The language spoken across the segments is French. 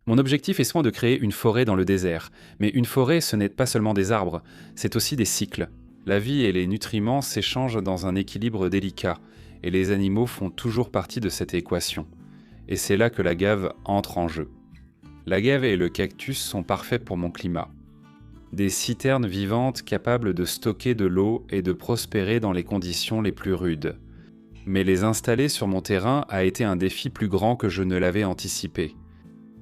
Mon objectif est souvent de créer une forêt dans le désert. Mais une forêt, ce n'est pas seulement des arbres, c'est aussi des cycles. La vie et les nutriments s'échangent dans un équilibre délicat, et les animaux font toujours partie de cette équation. Et c'est là que l'agave entre en jeu. L'agave et le cactus sont parfaits pour mon climat. Des citernes vivantes capables de stocker de l'eau et de prospérer dans les conditions les plus rudes. Mais les installer sur mon terrain a été un défi plus grand que je ne l'avais anticipé.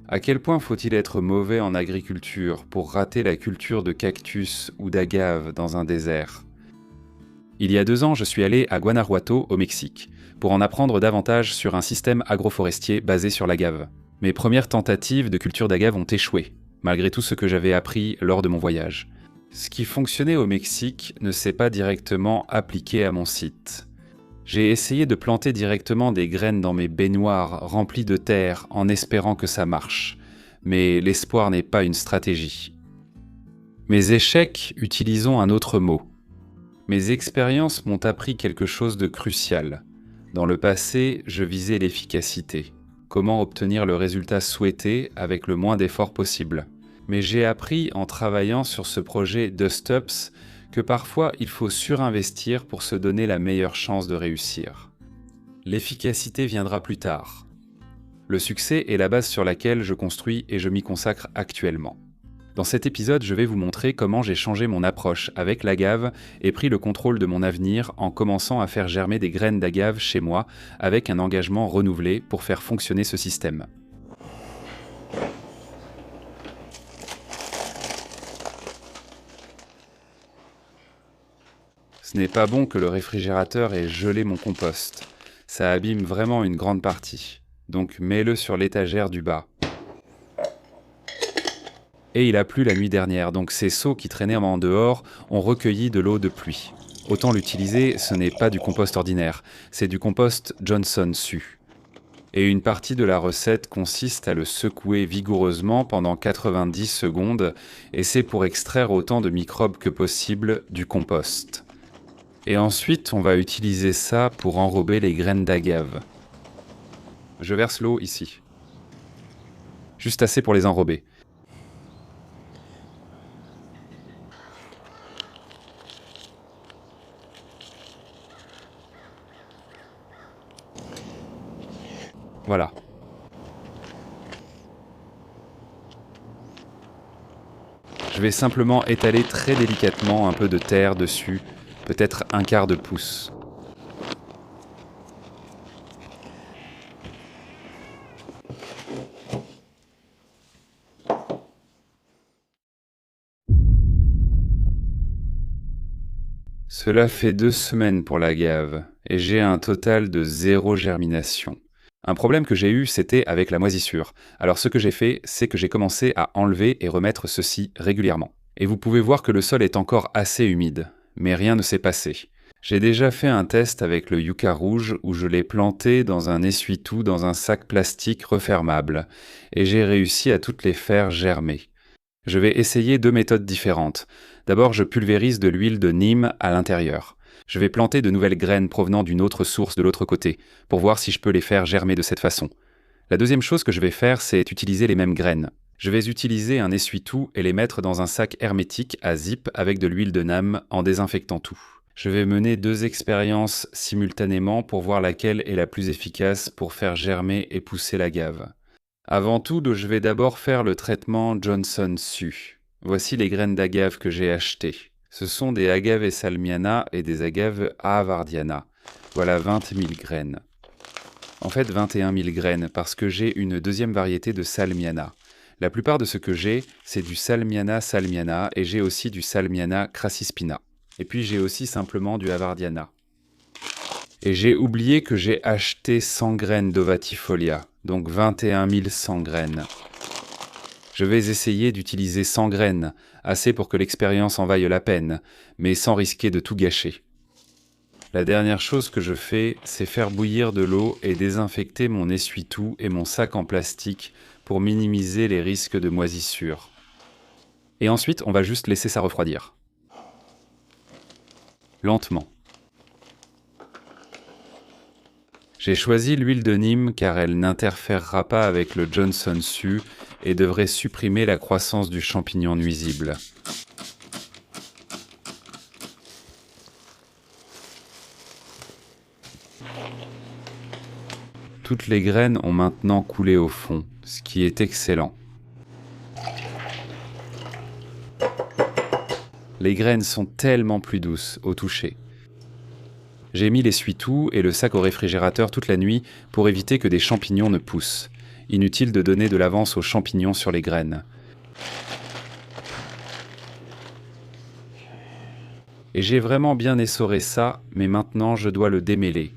À quel point faut-il être mauvais en agriculture pour rater la culture de cactus ou d'agave dans un désert? Il y a 2 ans, je suis allé à Guanajuato, au Mexique, pour en apprendre davantage sur un système agroforestier basé sur l'agave. Mes premières tentatives de culture d'agave ont échoué, malgré tout ce que j'avais appris lors de mon voyage. Ce qui fonctionnait au Mexique ne s'est pas directement appliqué à mon site. J'ai essayé de planter directement des graines dans mes baignoires remplies de terre en espérant que ça marche. Mais l'espoir n'est pas une stratégie. Mes échecs, utilisons un autre mot. Mes expériences m'ont appris quelque chose de crucial. Dans le passé, je visais l'efficacité. Comment obtenir le résultat souhaité avec le moins d'efforts possible. Mais j'ai appris en travaillant sur ce projet Dust-Ups que parfois il faut surinvestir pour se donner la meilleure chance de réussir. L'efficacité viendra plus tard. Le succès est la base sur laquelle je construis et je m'y consacre actuellement. Dans cet épisode, je vais vous montrer comment j'ai changé mon approche avec l'agave et pris le contrôle de mon avenir en commençant à faire germer des graines d'agave chez moi avec un engagement renouvelé pour faire fonctionner ce système. Ce n'est pas bon que le réfrigérateur ait gelé mon compost. Ça abîme vraiment une grande partie. Donc mets-le sur l'étagère du bas. Et il a plu la nuit dernière, donc ces seaux qui traînaient en dehors ont recueilli de l'eau de pluie. Autant l'utiliser, ce n'est pas du compost ordinaire, c'est du compost Johnson Su. Et une partie de la recette consiste à le secouer vigoureusement pendant 90 secondes, et c'est pour extraire autant de microbes que possible du compost. Et ensuite, on va utiliser ça pour enrober les graines d'agave. Je verse l'eau ici. Juste assez pour les enrober. Voilà. Je vais simplement étaler très délicatement un peu de terre dessus, peut-être 1/4 de pouce. Cela fait 2 semaines pour l'agave, et j'ai un total de 0 germination. Un problème que j'ai eu, c'était avec la moisissure. Alors ce que j'ai fait, c'est que j'ai commencé à enlever et remettre ceci régulièrement. Et vous pouvez voir que le sol est encore assez humide, mais rien ne s'est passé. J'ai déjà fait un test avec le yucca rouge où je l'ai planté dans un essuie-tout dans un sac plastique refermable, et j'ai réussi à toutes les faire germer. Je vais essayer 2 méthodes différentes. D'abord, je pulvérise de l'huile de Nîmes à l'intérieur. Je vais planter de nouvelles graines provenant d'une autre source de l'autre côté, pour voir si je peux les faire germer de cette façon. La deuxième chose que je vais faire, c'est utiliser les mêmes graines. Je vais utiliser un essuie-tout et les mettre dans un sac hermétique à zip avec de l'huile de Nîmes en désinfectant tout. Je vais mener 2 expériences simultanément pour voir laquelle est la plus efficace pour faire germer et pousser l'agave. Avant tout, je vais d'abord faire le traitement Johnson Su. Voici les graines d'agave que j'ai achetées. Ce sont des agave salmiana et des agave havardiana. Voilà 20 000 graines. En fait 21 000 graines parce que j'ai une deuxième variété de salmiana. La plupart de ce que j'ai, c'est du salmiana salmiana et j'ai aussi du salmiana crassispina. Et puis j'ai aussi simplement du havardiana. Et j'ai oublié que j'ai acheté 100 graines d'ovatifolia, donc 21 100 graines. Je vais essayer d'utiliser 100 graines, assez pour que l'expérience en vaille la peine, mais sans risquer de tout gâcher. La dernière chose que je fais, c'est faire bouillir de l'eau et désinfecter mon essuie-tout et mon sac en plastique pour minimiser les risques de moisissure. Et ensuite, on va juste laisser ça refroidir. Lentement. J'ai choisi l'huile de Nîmes car elle n'interférera pas avec le Johnson Su et devrait supprimer la croissance du champignon nuisible. Toutes les graines ont maintenant coulé au fond, ce qui est excellent. Les graines sont tellement plus douces au toucher. J'ai mis l'essuie-tout et le sac au réfrigérateur toute la nuit pour éviter que des champignons ne poussent. Inutile de donner de l'avance aux champignons sur les graines. Et j'ai vraiment bien essoré ça, mais maintenant je dois le démêler.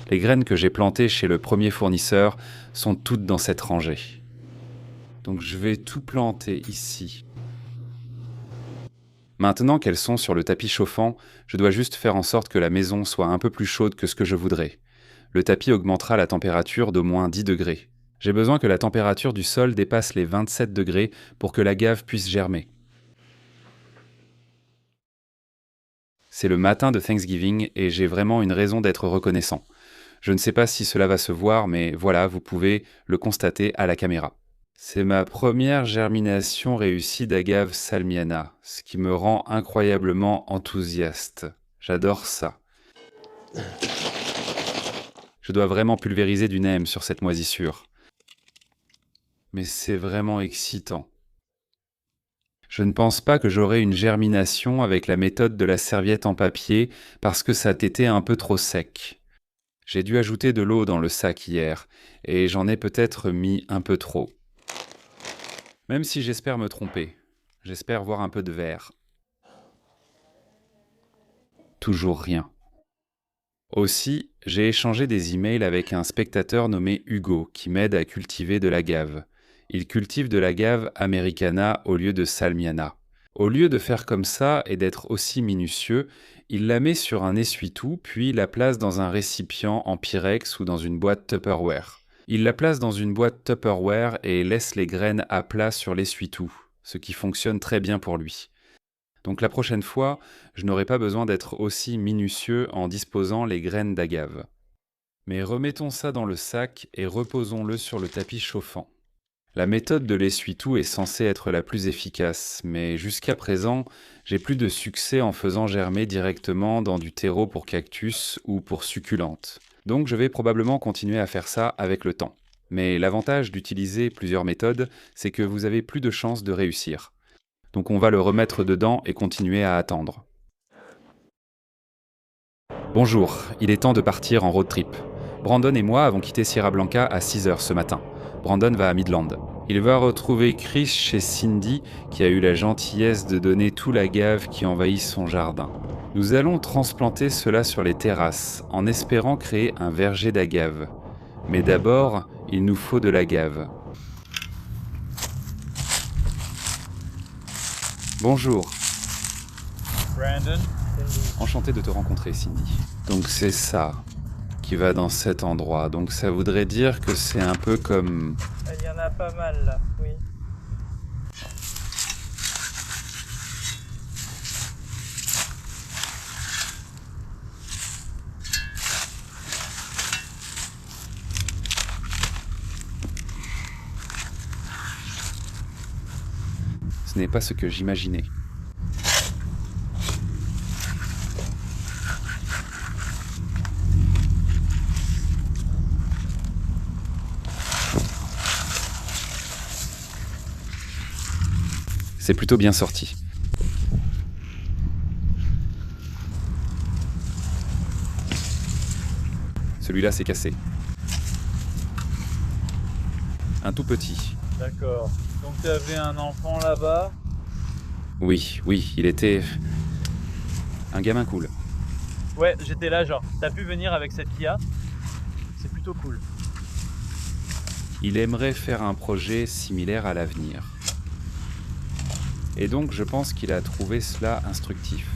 Les graines que j'ai plantées chez le premier fournisseur sont toutes dans cette rangée. Donc je vais tout planter ici. Maintenant qu'elles sont sur le tapis chauffant, je dois juste faire en sorte que la maison soit un peu plus chaude que ce que je voudrais. Le tapis augmentera la température d'au moins 10 degrés. J'ai besoin que la température du sol dépasse les 27 degrés pour que la gave puisse germer. C'est le matin de Thanksgiving et j'ai vraiment une raison d'être reconnaissant. Je ne sais pas si cela va se voir, mais voilà, vous pouvez le constater à la caméra. C'est ma première germination réussie d'agave salmiana, ce qui me rend incroyablement enthousiaste. J'adore ça. Je dois vraiment pulvériser du neem sur cette moisissure. Mais c'est vraiment excitant. Je ne pense pas que j'aurai une germination avec la méthode de la serviette en papier parce que ça a été un peu trop sec. J'ai dû ajouter de l'eau dans le sac hier, et j'en ai peut-être mis un peu trop. Même si j'espère me tromper, j'espère voir un peu de vert. Toujours rien. Aussi, j'ai échangé des emails avec un spectateur nommé Hugo qui m'aide à cultiver de l'agave. Il cultive de l'agave americana au lieu de salmiana. Au lieu de faire comme ça et d'être aussi minutieux, il la met sur un essuie-tout puis la place dans un récipient en Pyrex ou dans une boîte Tupperware. Il la place dans une boîte Tupperware et laisse les graines à plat sur l'essuie-tout, ce qui fonctionne très bien pour lui. Donc la prochaine fois, je n'aurai pas besoin d'être aussi minutieux en disposant les graines d'agave. Mais remettons ça dans le sac et reposons-le sur le tapis chauffant. La méthode de l'essuie-tout est censée être la plus efficace, mais jusqu'à présent, j'ai plus de succès en faisant germer directement dans du terreau pour cactus ou pour succulentes. Donc je vais probablement continuer à faire ça avec le temps. Mais l'avantage d'utiliser plusieurs méthodes, c'est que vous avez plus de chances de réussir. Donc on va le remettre dedans et continuer à attendre. Bonjour, il est temps de partir en road trip. Brandon et moi avons quitté Sierra Blanca à 6h ce matin. Brandon va à Midland. Il va retrouver Chris chez Cindy, qui a eu la gentillesse de donner tout l'agave qui envahit son jardin. Nous allons transplanter cela sur les terrasses, en espérant créer un verger d'agave. Mais d'abord, il nous faut de l'agave. Bonjour. Brandon. Enchanté de te rencontrer, Cindy. Donc c'est ça qui va dans cet endroit. Donc ça voudrait dire que c'est un peu comme... Il y en a pas mal là, oui. Ce n'est pas ce que j'imaginais. C'est plutôt bien sorti. Celui-là s'est cassé. Un tout petit. D'accord. Donc tu avais un enfant là-bas? Oui, il était... un gamin cool. Ouais, j'étais là genre, t'as pu venir avec cette Kia? C'est plutôt cool. Il aimerait faire un projet similaire à l'avenir. Et donc je pense qu'il a trouvé cela instructif.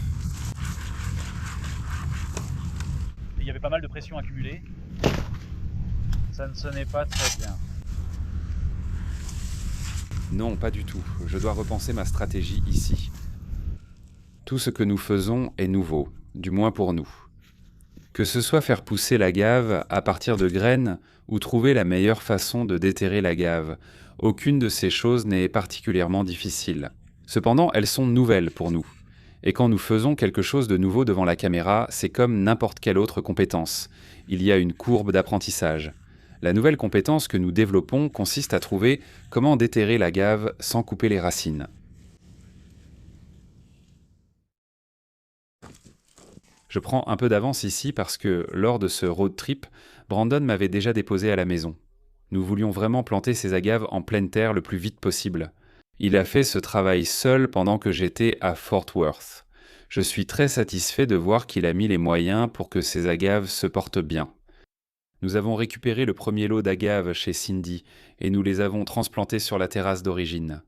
Il y avait pas mal de pression accumulée. Ça ne sonnait pas très bien. Non, pas du tout. Je dois repenser ma stratégie ici. Tout ce que nous faisons est nouveau, du moins pour nous. Que ce soit faire pousser la gave à partir de graines ou trouver la meilleure façon de déterrer la gave, aucune de ces choses n'est particulièrement difficile. Cependant, elles sont nouvelles pour nous. Et quand nous faisons quelque chose de nouveau devant la caméra, c'est comme n'importe quelle autre compétence. Il y a une courbe d'apprentissage. La nouvelle compétence que nous développons consiste à trouver comment déterrer la gave sans couper les racines. Je prends un peu d'avance ici parce que, lors de ce road trip, Brandon m'avait déjà déposé à la maison. Nous voulions vraiment planter ces agaves en pleine terre le plus vite possible. Il a fait ce travail seul pendant que j'étais à Fort Worth. Je suis très satisfait de voir qu'il a mis les moyens pour que ces agaves se portent bien. Nous avons récupéré le premier lot d'agaves chez Cindy et nous les avons transplantées sur la terrasse d'origine.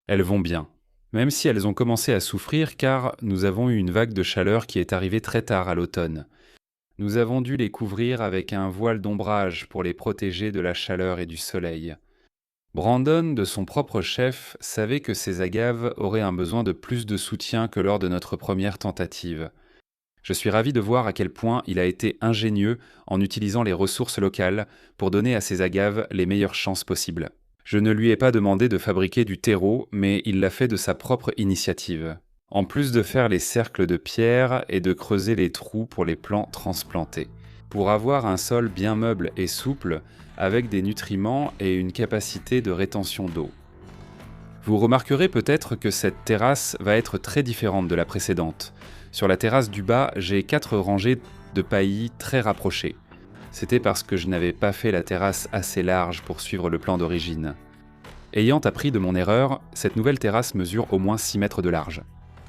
Elles vont bien. Même si elles ont commencé à souffrir car nous avons eu une vague de chaleur qui est arrivée très tard à l'automne. Nous avons dû les couvrir avec un voile d'ombrage pour les protéger de la chaleur et du soleil. Brandon, de son propre chef, savait que ces agaves auraient un besoin de plus de soutien que lors de notre première tentative. Je suis ravi de voir à quel point il a été ingénieux en utilisant les ressources locales pour donner à ces agaves les meilleures chances possibles. Je ne lui ai pas demandé de fabriquer du terreau, mais il l'a fait de sa propre initiative. En plus de faire les cercles de pierre et de creuser les trous pour les plants transplantés. Pour avoir un sol bien meuble et souple, avec des nutriments et une capacité de rétention d'eau. Vous remarquerez peut-être que cette terrasse va être très différente de la précédente. Sur la terrasse du bas, j'ai 4 rangées de paillis très rapprochées. C'était parce que je n'avais pas fait la terrasse assez large pour suivre le plan d'origine. Ayant appris de mon erreur, cette nouvelle terrasse mesure au moins 6 mètres de large.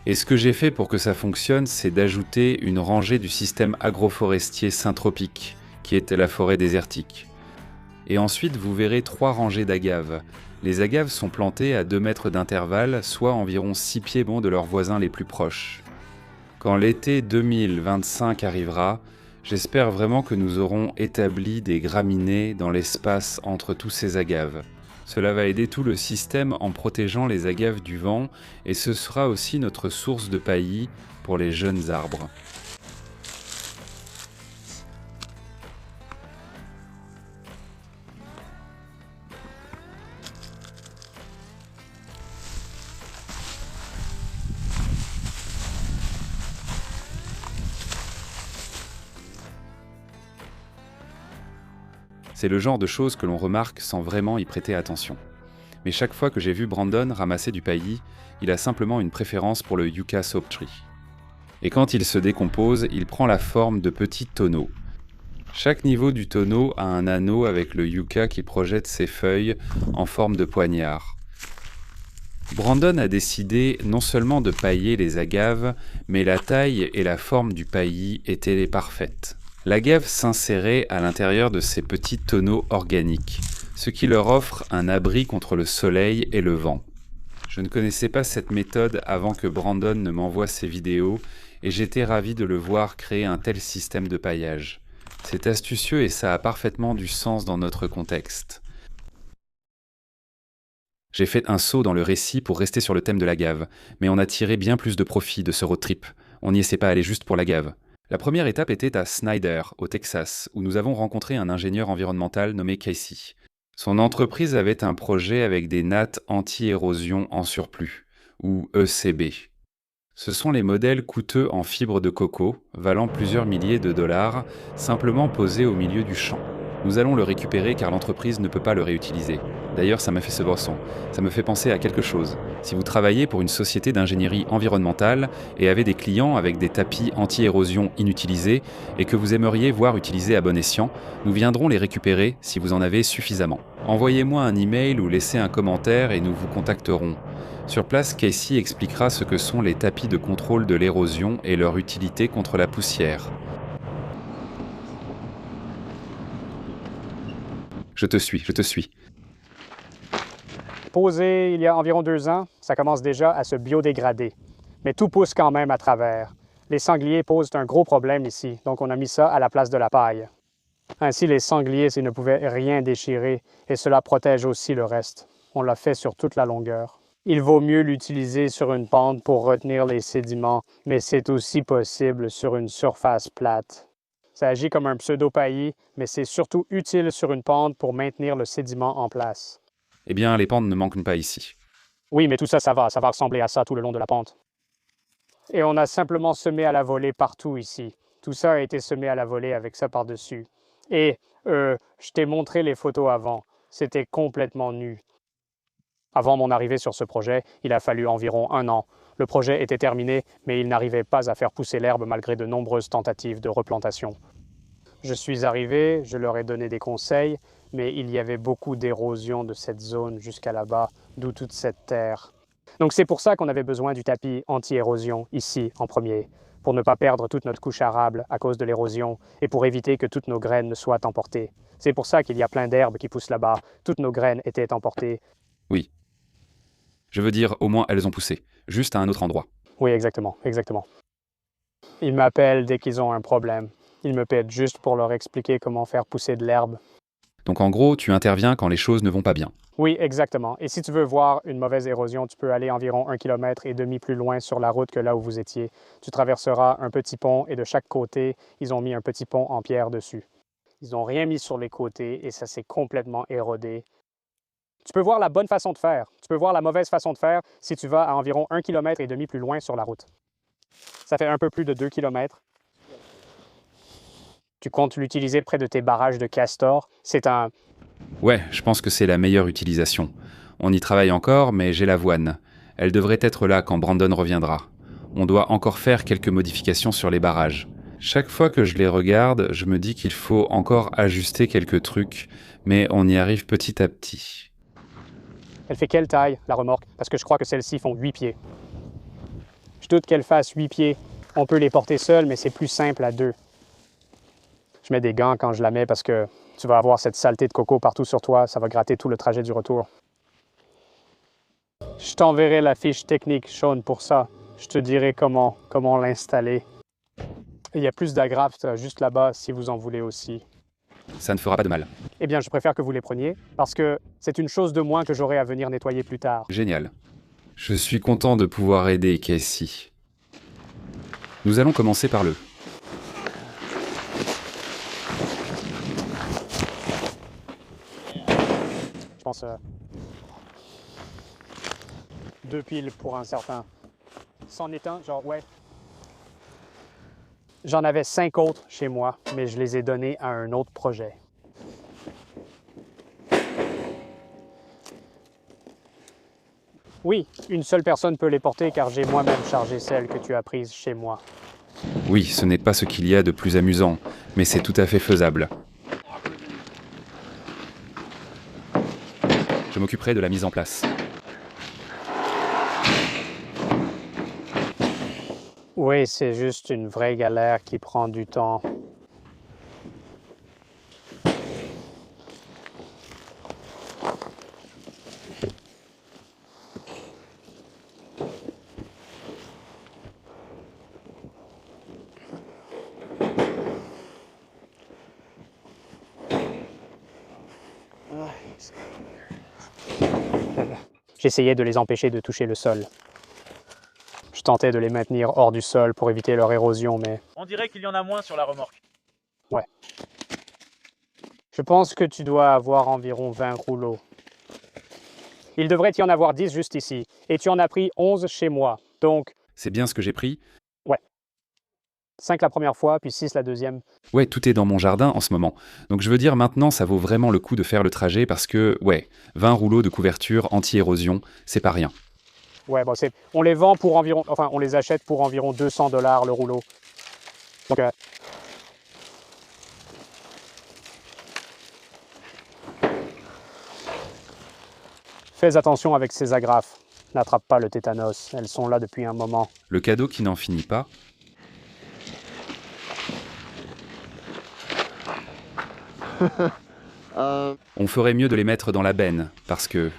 Et ce que j'ai fait pour que ça fonctionne, c'est d'ajouter une rangée du système agroforestier syntropique, qui était la forêt désertique. Et ensuite, vous verrez 3 rangées d'agaves. Les agaves sont plantées à 2 mètres d'intervalle, soit environ 6 pieds bons de leurs voisins les plus proches. Quand l'été 2025 arrivera, j'espère vraiment que nous aurons établi des graminées dans l'espace entre tous ces agaves. Cela va aider tout le système en protégeant les agaves du vent et ce sera aussi notre source de paillis pour les jeunes arbres. C'est le genre de choses que l'on remarque sans vraiment y prêter attention. Mais chaque fois que j'ai vu Brandon ramasser du paillis, il a simplement une préférence pour le Yucca Soap Tree. Et quand il se décompose, il prend la forme de petits tonneaux. Chaque niveau du tonneau a un anneau avec le yucca qui projette ses feuilles en forme de poignard. Brandon a décidé non seulement de pailler les agaves, mais la taille et la forme du paillis étaient parfaites. L'agave s'insérait à l'intérieur de ces petits tonneaux organiques, ce qui leur offre un abri contre le soleil et le vent. Je ne connaissais pas cette méthode avant que Brandon ne m'envoie ses vidéos et j'étais ravi de le voir créer un tel système de paillage. C'est astucieux et ça a parfaitement du sens dans notre contexte. J'ai fait un saut dans le récit pour rester sur le thème de l'agave, mais on a tiré bien plus de profit de ce road trip. On n'y essaie pas aller juste pour l'agave. La première étape était à Snyder, au Texas, où nous avons rencontré un ingénieur environnemental nommé Casey. Son entreprise avait un projet avec des nattes anti-érosion en surplus, ou ECB. Ce sont les modèles coûteux en fibre de coco, valant plusieurs milliers de dollars, simplement posés au milieu du champ. Nous allons le récupérer car l'entreprise ne peut pas le réutiliser. D'ailleurs, ça m'a fait ce bresson. Ça me fait penser à quelque chose. Si vous travaillez pour une société d'ingénierie environnementale et avez des clients avec des tapis anti-érosion inutilisés et que vous aimeriez voir utilisés à bon escient, nous viendrons les récupérer si vous en avez suffisamment. Envoyez-moi un email ou laissez un commentaire et nous vous contacterons. Sur place, Casey expliquera ce que sont les tapis de contrôle de l'érosion et leur utilité contre la poussière. Je te suis, je te suis. Posé il y a environ 2 ans, ça commence déjà à se biodégrader. Mais tout pousse quand même à travers. Les sangliers posent un gros problème ici, donc on a mis ça à la place de la paille. Ainsi, les sangliers, ils ne pouvaient rien déchirer et cela protège aussi le reste. On l'a fait sur toute la longueur. Il vaut mieux l'utiliser sur une pente pour retenir les sédiments, mais c'est aussi possible sur une surface plate. Ça agit comme un pseudo-paillis, mais c'est surtout utile sur une pente pour maintenir le sédiment en place. Eh bien, les pentes ne manquent pas ici. Oui, mais tout ça, ça va ressembler à ça tout le long de la pente. Et on a simplement semé à la volée partout ici. Tout ça a été semé à la volée avec ça par-dessus. Et, je t'ai montré les photos avant. C'était complètement nu. Avant mon arrivée sur ce projet, il a fallu environ 1 an. Le projet était terminé, mais il n'arrivait pas à faire pousser l'herbe malgré de nombreuses tentatives de replantation. Je suis arrivé, je leur ai donné des conseils, mais il y avait beaucoup d'érosion de cette zone jusqu'à là-bas, d'où toute cette terre. Donc c'est pour ça qu'on avait besoin du tapis anti-érosion ici en premier, pour ne pas perdre toute notre couche arable à cause de l'érosion et pour éviter que toutes nos graines ne soient emportées. C'est pour ça qu'il y a plein d'herbes qui poussent là-bas. Toutes nos graines étaient emportées. Oui. Je veux dire, au moins elles ont poussé, juste à un autre endroit. Oui, exactement. Ils m'appellent dès qu'ils ont un problème. Ils me paient juste pour leur expliquer comment faire pousser de l'herbe. Donc en gros, tu interviens quand les choses ne vont pas bien. Oui, exactement. Et si tu veux voir une mauvaise érosion, tu peux aller environ 1,5 km plus loin sur la route que là où vous étiez. Tu traverseras un petit pont et de chaque côté, ils ont mis un petit pont en pierre dessus. Ils n'ont rien mis sur les côtés et ça s'est complètement érodé. Tu peux voir la bonne façon de faire. Tu peux voir la mauvaise façon de faire si tu vas à environ 1,5 km plus loin sur la route. Ça fait un peu plus de 2 km. Tu comptes l'utiliser près de tes barrages de castor. C'est un... Ouais, je pense que c'est la meilleure utilisation. On y travaille encore, mais j'ai l'avoine. Elle devrait être là quand Brandon reviendra. On doit encore faire quelques modifications sur les barrages. Chaque fois que je les regarde, je me dis qu'il faut encore ajuster quelques trucs, mais on y arrive petit à petit. Elle fait quelle taille, la remorque? Parce que je crois que celles-ci font 8 pieds. Je doute qu'elle fasse 8 pieds. On peut les porter seules, mais c'est plus simple à 2. Je mets des gants quand je la mets parce que tu vas avoir cette saleté de coco partout sur toi. Ça va gratter tout le trajet du retour. Je t'enverrai la fiche technique, Sean, pour ça. Je te dirai comment l'installer. Il y a plus d'agrafes juste là-bas si vous en voulez aussi. Ça ne fera pas de mal. Eh bien, je préfère que vous les preniez parce que c'est une chose de moins que j'aurai à venir nettoyer plus tard. Génial. Je suis content de pouvoir aider Casey. Nous allons commencer par le... Je pense 2 piles pour un certain. C'en est un, genre, ouais. J'en avais 5 autres chez moi, mais je les ai donnés à un autre projet. Oui, une seule personne peut les porter car j'ai moi-même chargé celles que tu as prises chez moi. Oui, ce n'est pas ce qu'il y a de plus amusant, mais c'est tout à fait faisable. Je m'occuperai de la mise en place. Oui, c'est juste une vraie galère qui prend du temps. J'essayais de les empêcher de toucher le sol. Je tentais de les maintenir hors du sol pour éviter leur érosion, mais... On dirait qu'il y en a moins sur la remorque. Ouais. Je pense que tu dois avoir environ 20 rouleaux. Il devrait y en avoir 10 juste ici. Et tu en as pris 11 chez moi. Donc, C'est bien ce que j'ai pris. 5 la première fois, puis 6 la deuxième. Ouais, tout est dans mon jardin en ce moment. Donc je veux dire, maintenant, ça vaut vraiment le coup de faire le trajet parce que, ouais, 20 rouleaux de couverture anti-érosion, c'est pas rien. Ouais, bon, on les vend pour environ... Enfin, on les achète pour environ 200 $ le rouleau. Donc, fais attention avec ces agrafes. N'attrape pas le tétanos. Elles sont là depuis un moment. Le cadeau qui n'en finit pas. On ferait mieux de les mettre dans la benne, parce que...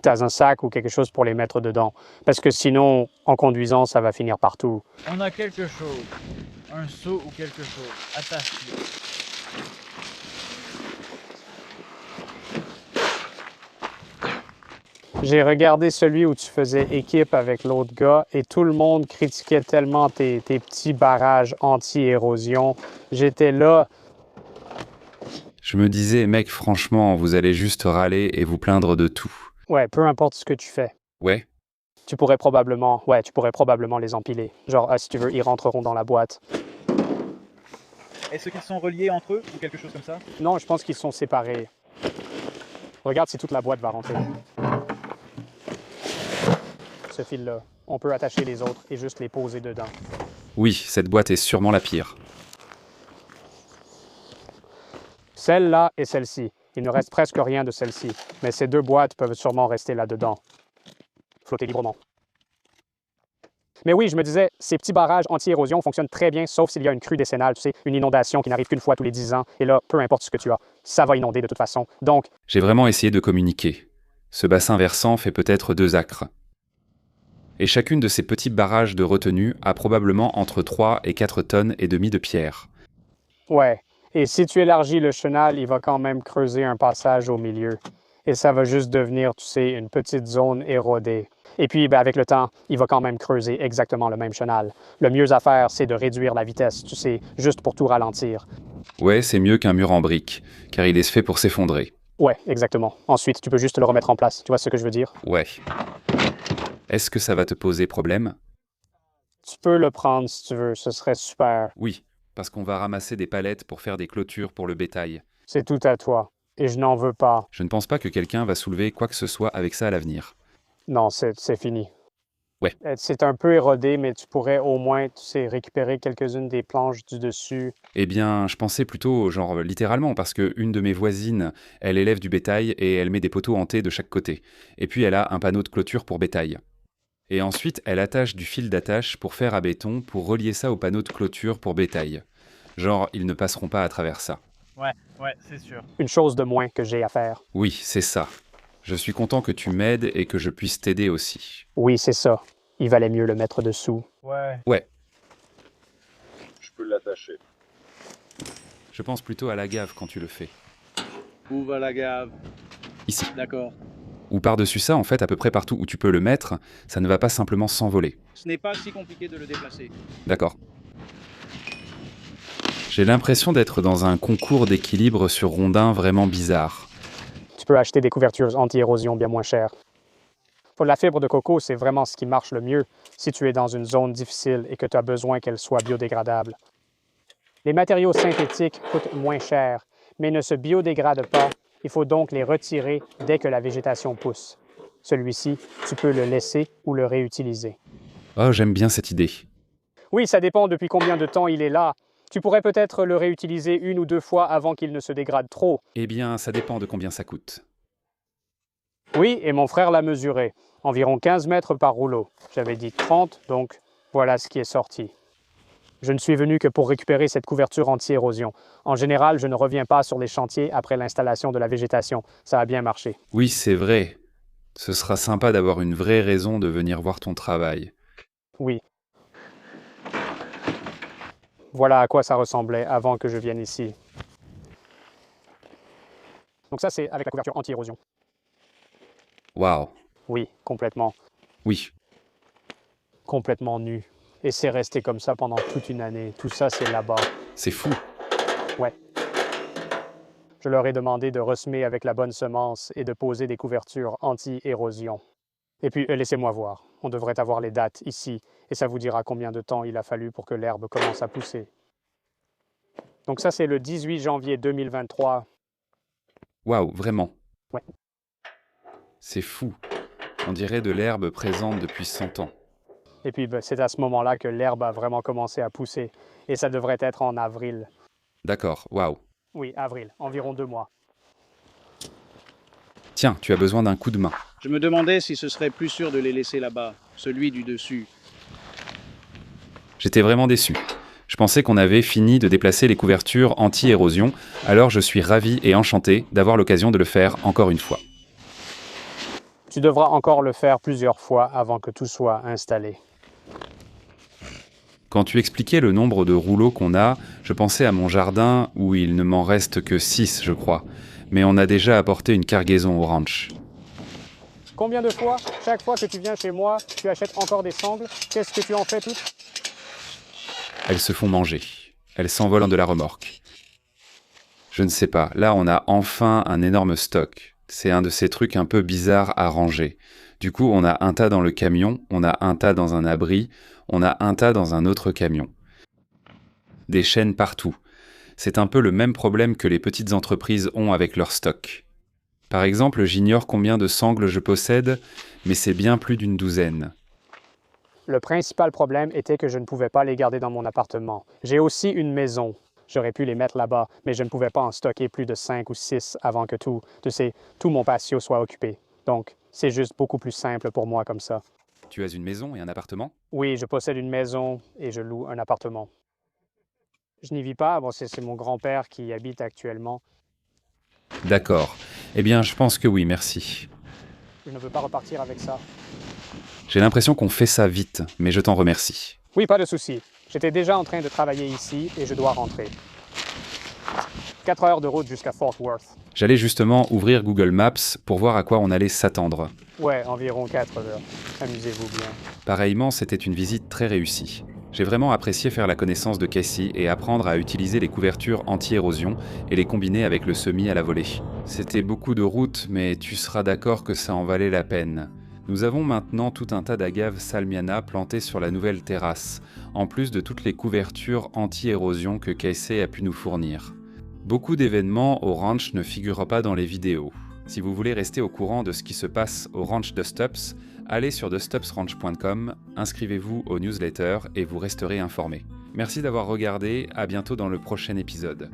T'as un sac ou quelque chose pour les mettre dedans. Parce que sinon, en conduisant, ça va finir partout. On a quelque chose. Un seau ou quelque chose. Attache-le. J'ai regardé celui où tu faisais équipe avec l'autre gars et tout le monde critiquait tellement tes petits barrages anti-érosion. J'étais là. Je me disais, mec, franchement, vous allez juste râler et vous plaindre de tout. Ouais, peu importe ce que tu fais. Ouais, Tu pourrais probablement les empiler. Genre, si tu veux, ils rentreront dans la boîte. Est-ce qu'ils sont reliés entre eux ou quelque chose comme ça? Non, je pense qu'ils sont séparés. Regarde si toute la boîte va rentrer. Ce fil-là, on peut attacher les autres et juste les poser dedans. oui, cette boîte est sûrement la pire. Celle-là et celle-ci. Il ne reste presque rien de celle-ci, mais ces deux boîtes peuvent sûrement rester là-dedans. Flotter librement. Mais oui, je me disais, ces petits barrages anti-érosion fonctionnent très bien, sauf s'il y a une crue décennale, tu sais, une inondation qui n'arrive qu'une fois tous les 10 ans, et là, peu importe ce que tu as, ça va inonder de toute façon. Donc, J'ai vraiment essayé de communiquer. Ce bassin versant fait peut-être 2 acres. Et chacune de ces petits barrages de retenue a probablement entre 3 et 4 tonnes et demie de pierre. ouais. Et si tu élargis le chenal, il va quand même creuser un passage au milieu. Et ça va juste devenir, tu sais, une petite zone érodée. Et puis, avec le temps, il va quand même creuser exactement le même chenal. Le mieux à faire, c'est de réduire la vitesse, tu sais, juste pour tout ralentir. Ouais, c'est mieux qu'un mur en briques, car il est fait pour s'effondrer. Ouais, exactement. Ensuite, tu peux juste le remettre en place. Tu vois ce que je veux dire? Ouais. Est-ce que ça va te poser problème? Tu peux le prendre si tu veux, ce serait super. Oui, parce qu'on va ramasser des palettes pour faire des clôtures pour le bétail. C'est tout à toi. Et je n'en veux pas. Je ne pense pas que quelqu'un va soulever quoi que ce soit avec ça à l'avenir. Non, c'est fini. Ouais. C'est un peu érodé, mais tu pourrais au moins, tu sais, récupérer quelques-unes des planches du dessus. Eh bien, je pensais plutôt, genre, littéralement, parce que une de mes voisines, elle élève du bétail et elle met des poteaux en T de chaque côté. Et puis elle a un panneau de clôture pour bétail. Et ensuite, elle attache du fil d'attache pour fer à béton pour relier ça au panneau de clôture pour bétail. Genre, ils ne passeront pas à travers ça. Ouais, c'est sûr. Une chose de moins que j'ai à faire. Oui, c'est ça. Je suis content que tu m'aides et que je puisse t'aider aussi. Oui, c'est ça. Il valait mieux le mettre dessous. Ouais. Ouais, Je peux l'attacher. je pense plutôt à la gave quand tu le fais. Où va la gave? Ici. D'accord. Ou par-dessus ça, en fait, à peu près partout où tu peux le mettre, ça ne va pas simplement s'envoler. Ce n'est pas si compliqué de le déplacer. D'accord. J'ai l'impression d'être dans un concours d'équilibre sur rondins vraiment bizarre. Tu peux acheter des couvertures anti-érosion bien moins chères. Pour la fibre de coco, c'est vraiment ce qui marche le mieux si tu es dans une zone difficile et que tu as besoin qu'elle soit biodégradable. Les matériaux synthétiques coûtent moins cher, mais ne se biodégradent pas. Il faut donc les retirer dès que la végétation pousse. Celui-ci, tu peux le laisser ou le réutiliser. Oh, j'aime bien cette idée. Oui, ça dépend depuis combien de temps il est là. Tu pourrais peut-être le réutiliser 1 ou 2 fois avant qu'il ne se dégrade trop. Eh bien, ça dépend de combien ça coûte. Oui, et mon frère l'a mesuré. Environ 15 mètres par rouleau. J'avais dit 30, donc voilà ce qui est sorti. Je ne suis venu que pour récupérer cette couverture anti-érosion. En général, je ne reviens pas sur les chantiers après l'installation de la végétation. Ça a bien marché. Oui, c'est vrai. Ce sera sympa d'avoir une vraie raison de venir voir ton travail. Oui. Voilà à quoi ça ressemblait avant que je vienne ici. Donc ça, c'est avec la couverture anti-érosion. Waouh. Oui, complètement. Oui. Complètement nu. Et c'est resté comme ça pendant toute une année. Tout ça, c'est là-bas. C'est fou. Ouais. Je leur ai demandé de ressemer avec la bonne semence et de poser des couvertures anti-érosion. Et puis, laissez-moi voir. On devrait avoir les dates ici, et ça vous dira combien de temps il a fallu pour que l'herbe commence à pousser. Donc ça, c'est le 18 janvier 2023. Waouh, vraiment. Ouais. C'est fou. On dirait de l'herbe présente depuis 100 ans. Et puis, c'est à ce moment-là que l'herbe a vraiment commencé à pousser. Et ça devrait être en avril. D'accord, waouh. Oui, avril, environ 2 mois. Tiens, tu as besoin d'un coup de main. Je me demandais si ce serait plus sûr de les laisser là-bas, celui du dessus. J'étais vraiment déçu. Je pensais qu'on avait fini de déplacer les couvertures anti-érosion, alors je suis ravi et enchanté d'avoir l'occasion de le faire encore une fois. Tu devras encore le faire plusieurs fois avant que tout soit installé. Quand tu expliquais le nombre de rouleaux qu'on a, je pensais à mon jardin où il ne m'en reste que 6, je crois. Mais on a déjà apporté une cargaison au ranch. Combien de fois, chaque fois que tu viens chez moi, tu achètes encore des sangles? Qu'est-ce que tu en fais toutes? Elles se font manger. Elles s'envolent de la remorque. Je ne sais pas, là on a enfin un énorme stock. C'est un de ces trucs un peu bizarres à ranger. Du coup, on a un tas dans le camion, on a un tas dans un abri, on a un tas dans un autre camion. Des chaînes partout. C'est un peu le même problème que les petites entreprises ont avec leur stock. Par exemple, j'ignore combien de sangles je possède, mais c'est bien plus d'une douzaine. Le principal problème était que je ne pouvais pas les garder dans mon appartement. J'ai aussi une maison. J'aurais pu les mettre là-bas, mais je ne pouvais pas en stocker plus de 5 ou 6 avant que tout mon patio soit occupé. Donc, c'est juste beaucoup plus simple pour moi comme ça. Tu as une maison et un appartement? Oui, je possède une maison et je loue un appartement. Je n'y vis pas, bon, c'est mon grand-père qui y habite actuellement. D'accord. Eh bien, je pense que oui, merci. Je ne veux pas repartir avec ça. J'ai l'impression qu'on fait ça vite, mais je t'en remercie. Oui, pas de souci. J'étais déjà en train de travailler ici et je dois rentrer. 4 heures de route jusqu'à Fort Worth. J'allais justement ouvrir Google Maps pour voir à quoi on allait s'attendre. Ouais, environ 4 heures. Amusez-vous bien. Pareillement, c'était une visite très réussie. J'ai vraiment apprécié faire la connaissance de Casey et apprendre à utiliser les couvertures anti-érosion et les combiner avec le semis à la volée. C'était beaucoup de route, mais tu seras d'accord que ça en valait la peine. Nous avons maintenant tout un tas d'agaves salmiana plantés sur la nouvelle terrasse, en plus de toutes les couvertures anti-érosion que Casey a pu nous fournir. Beaucoup d'événements au ranch ne figurent pas dans les vidéos. Si vous voulez rester au courant de ce qui se passe au ranch de Stubbs, allez sur thestupsranch.com, inscrivez-vous au newsletter et vous resterez informé. Merci d'avoir regardé, à bientôt dans le prochain épisode.